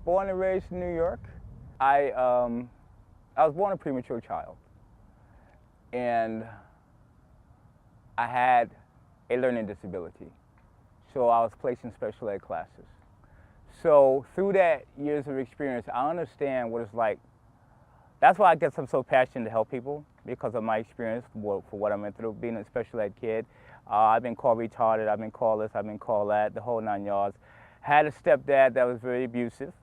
Born and raised in New York. I was born a premature child, and I had a learning disability. So I was placed in special ed classes. So through that years of experience, I understand what it's like. That's why I guess I'm so passionate to help people, because of my experience for what I went through being a special ed kid. I've been called retarded, I've been called this, I've been called that, the whole 9 yards. Had a stepdad that was very abusive,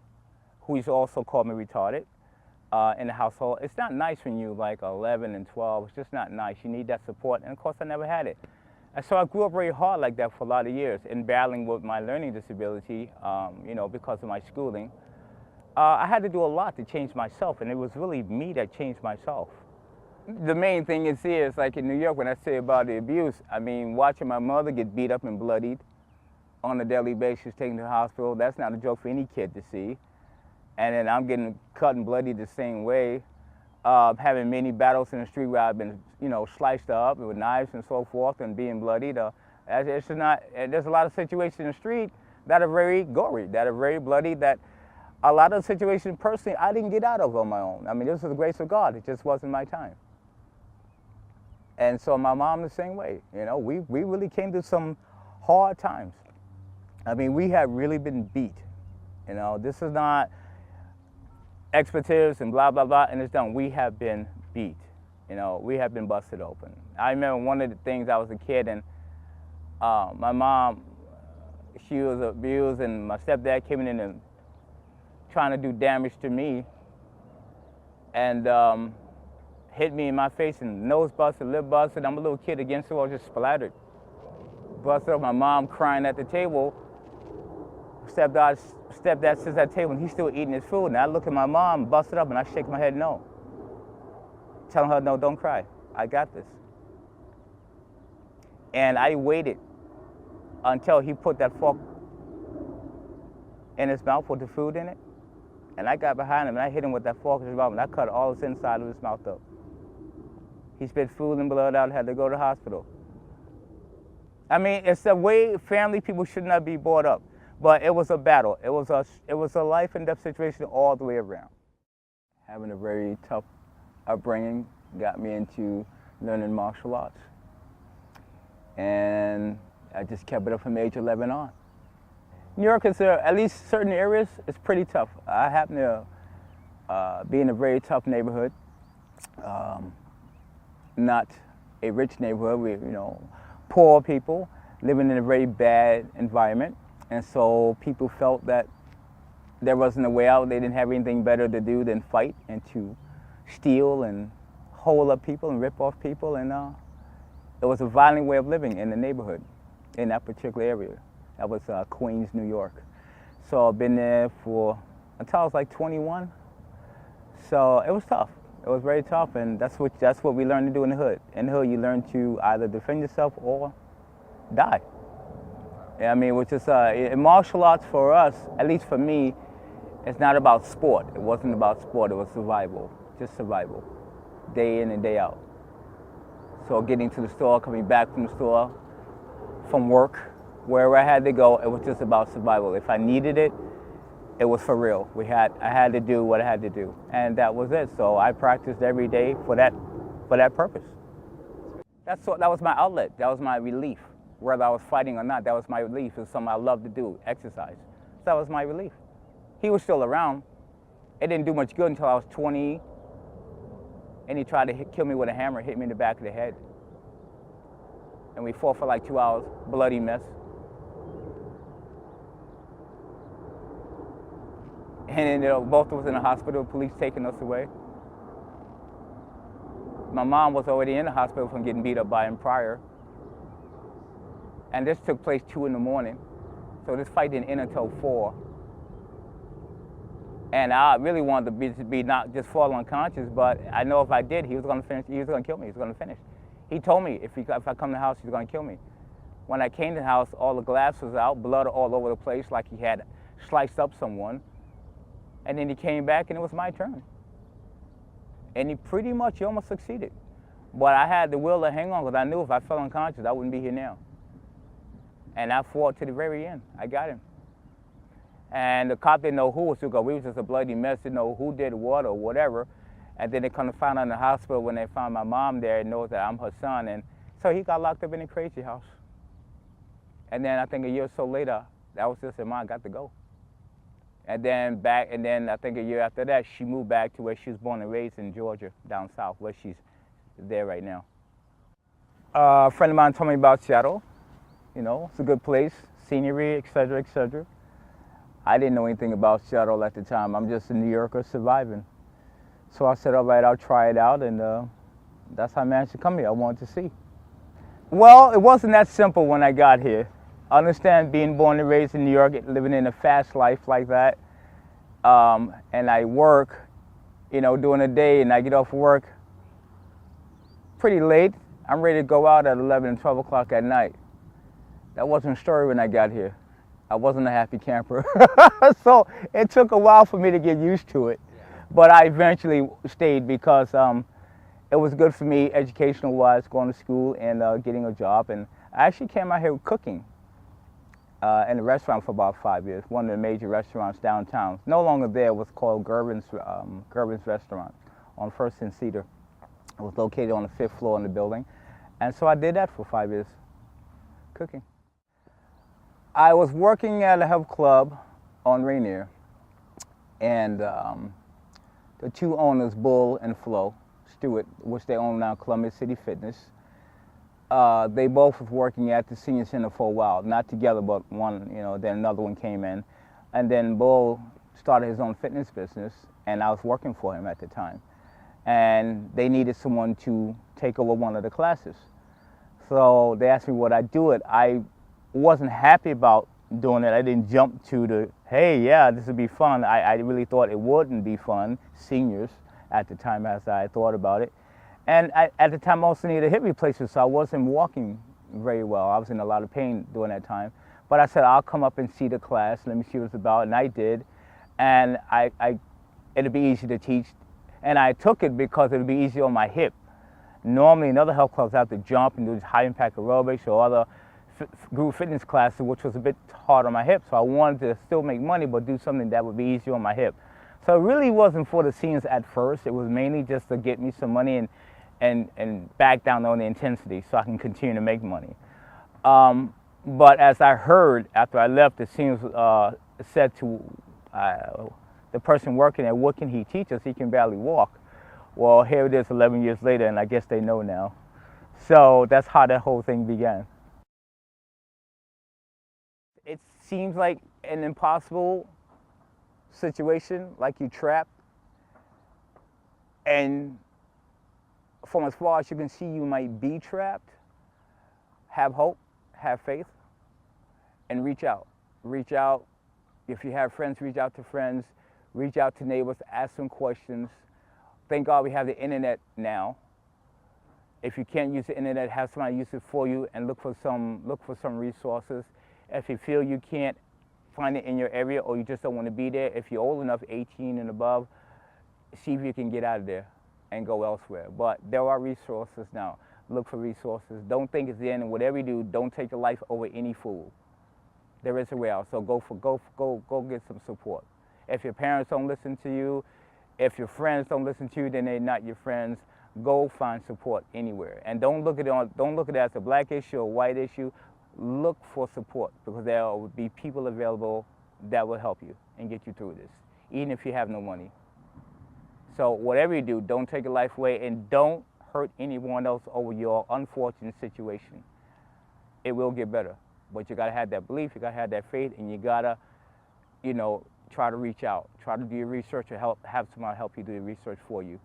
who used to also call me retarded in the household. It's not nice when you're like 11 and 12. It's just not nice. You need that support, and of course I never had it. And so I grew up very hard like that for a lot of years in battling with my learning disability, because of my schooling. I had to do a lot to change myself, and it was really me that changed myself. The main thing is here is like in New York, when I say about the abuse, I mean, watching my mother get beat up and bloodied on a daily basis, taken to the hospital, that's not a joke for any kid to see. And then I'm getting cut and bloodied the same way. Having many battles in the street where I've been, sliced up with knives and so forth and being bloodied. There's a lot of situations in the street that are very gory, that are very bloody, that a lot of situations personally I didn't get out of on my own. I mean, this was the grace of God. It just wasn't my time. And so my mom the same way. We really came through some hard times. I mean, we have really been beat. This is not expletives and blah, blah, blah, and it's done. We have been beat. We have been busted open. I remember one of the things, I was a kid, and my mom, she was abused, and my stepdad came in and trying to do damage to me, and hit me in my face, and nose busted, lip busted. I'm a little kid against the wall, just splattered. Busted up, my mom crying at the table. Stepdad sits at the table, and he's still eating his food. And I look at my mom, busted up, and I shake my head no. Telling her, no, don't cry. I got this. And I waited until he put that fork in his mouth with the food in it. And I got behind him, and I hit him with that fork in his mouth, and I cut all his inside of his mouth up. He spit food and blood out, had to go to the hospital. I mean, it's the way family people should not be brought up. But it was a battle. It was a life and death situation all the way around. Having a very tough upbringing got me into learning martial arts. And I just kept it up from age 11 on. New York is, at least certain areas, it's pretty tough. I happen to be in a very tough neighborhood. Not a rich neighborhood. We, poor people living in a very bad environment. And so people felt that there wasn't a way out. They didn't have anything better to do than fight and to steal and hold up people and rip off people. And it was a violent way of living in the neighborhood in that particular area. That was Queens, New York. So I've been there until I was like 21. So it was tough. It was very tough, and that's what we learned to do in the hood. In the hood, you learn to either defend yourself or die. I mean, which is martial arts for us, at least for me, it's not about sport. It wasn't about sport. It was survival, just survival, day in and day out. So getting to the store, coming back from the store, from work, wherever I had to go, it was just about survival. If I needed it, it was for real. I had to do what I had to do, and that was it. So I practiced every day for that purpose. That was my outlet. That was my relief. Whether I was fighting or not, that was my relief. It was something I loved to do, exercise. So that was my relief. He was still around. It didn't do much good until I was 20, and he tried to kill me with a hammer, hit me in the back of the head. And we fought for like 2 hours, bloody mess. And then both of us in the hospital, police taking us away. My mom was already in the hospital from getting beat up by him prior. And this took place 2 in the morning. So this fight didn't end until 4. And I really wanted to be not just fall unconscious, but I know if I did, he was going to finish. He was going to kill me. He was going to finish. He told me if I come to the house, he's going to kill me. When I came to the house, all the glass was out, blood all over the place, like he had sliced up someone. And then he came back, and it was my turn. And he almost succeeded. But I had the will to hang on, because I knew if I fell unconscious, I wouldn't be here now. And I fought to the very end. I got him. And the cop didn't know who was who, because we was just a bloody mess, didn't know who did what or whatever. And then they come to find out in the hospital when they found my mom there and knows that I'm her son. And so he got locked up in a crazy house. And then I think a year or so later, that was just, Mom got to go. And then I think a year after that, she moved back to where she was born and raised in Georgia, down south, where she's there right now. A friend of mine told me about Seattle. You know, it's a good place, scenery, et cetera, et cetera. I didn't know anything about Seattle at the time. I'm just a New Yorker surviving. So I said, all right, I'll try it out, and that's how I managed to come here. I wanted to see. Well, it wasn't that simple when I got here. I understand being born and raised in New York, living in a fast life like that, and I work, you know, during the day, and I get off work pretty late. I'm ready to go out at 11 and 12 o'clock at night. That wasn't a story when I got here. I wasn't a happy camper. So it took a while for me to get used to it. But I eventually stayed because it was good for me educational-wise, going to school and getting a job. And I actually came out here cooking in a restaurant for about 5 years, one of the major restaurants downtown. No longer there. It was called Gervin's Restaurant on 1st and Cedar. It was located on the 5th floor in the building. And so I did that for 5 years, cooking. I was working at a health club on Rainier, and the two owners, Bull and Flo Stewart, which they own now, Columbus City Fitness, they both was working at the senior center for a while, not together, but one, you know, then another one came in. And then Bull started his own fitness business, and I was working for him at the time. And they needed someone to take over one of the classes. So they asked me would I do it. I wasn't happy about doing it. I didn't jump to the, hey, yeah, this would be fun. I really thought it wouldn't be fun, seniors, at the time as I thought about it. And at the time I also needed a hip replacement, so I wasn't walking very well. I was in a lot of pain during that time. But I said, I'll come up and see the class, let me see what it's about, and I did. And it'd be easy to teach. And I took it because it'd be easy on my hip. Normally in other health clubs I have to jump and do high impact aerobics or other group fitness classes, which was a bit hard on my hip. So I wanted to still make money, but do something that would be easier on my hip. So it really wasn't for the seniors at first. It was mainly just to get me some money and back down on the intensity so I can continue to make money. But as I heard after I left, the seniors said to the person working there, what can he teach us? He can barely walk. Well, here it is 11 years later, and I guess they know now. So that's how that whole thing began. It seems like an impossible situation, like you're trapped. And from as far as you can see, you might be trapped. Have hope, have faith, and reach out. Reach out. If you have friends, reach out to friends. Reach out to neighbors, ask them questions. Thank God we have the internet now. If you can't use the internet, have somebody use it for you and look for some resources. If you feel you can't find it in your area or you just don't want to be there, if you're old enough, 18 and above, see if you can get out of there and go elsewhere. But there are resources now. Look for resources. Don't think it's the end, and whatever you do, don't take your life over any fool. There is a way out, so go get some support. If your parents don't listen to you, if your friends don't listen to you, then they're not your friends. Go find support anywhere, and don't look at it as a black issue or white issue. Look for support, because there will be people available that will help you and get you through this, even if you have no money. So whatever you do, don't take your life away, and don't hurt anyone else over your unfortunate situation. It will get better, but you gotta have that belief, you gotta have that faith, and you gotta, you know, try to reach out, try to do your research, or have somebody help you do your research for you.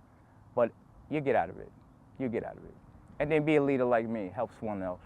But you get out of it. You get out of it. And then be a leader like me, help someone else.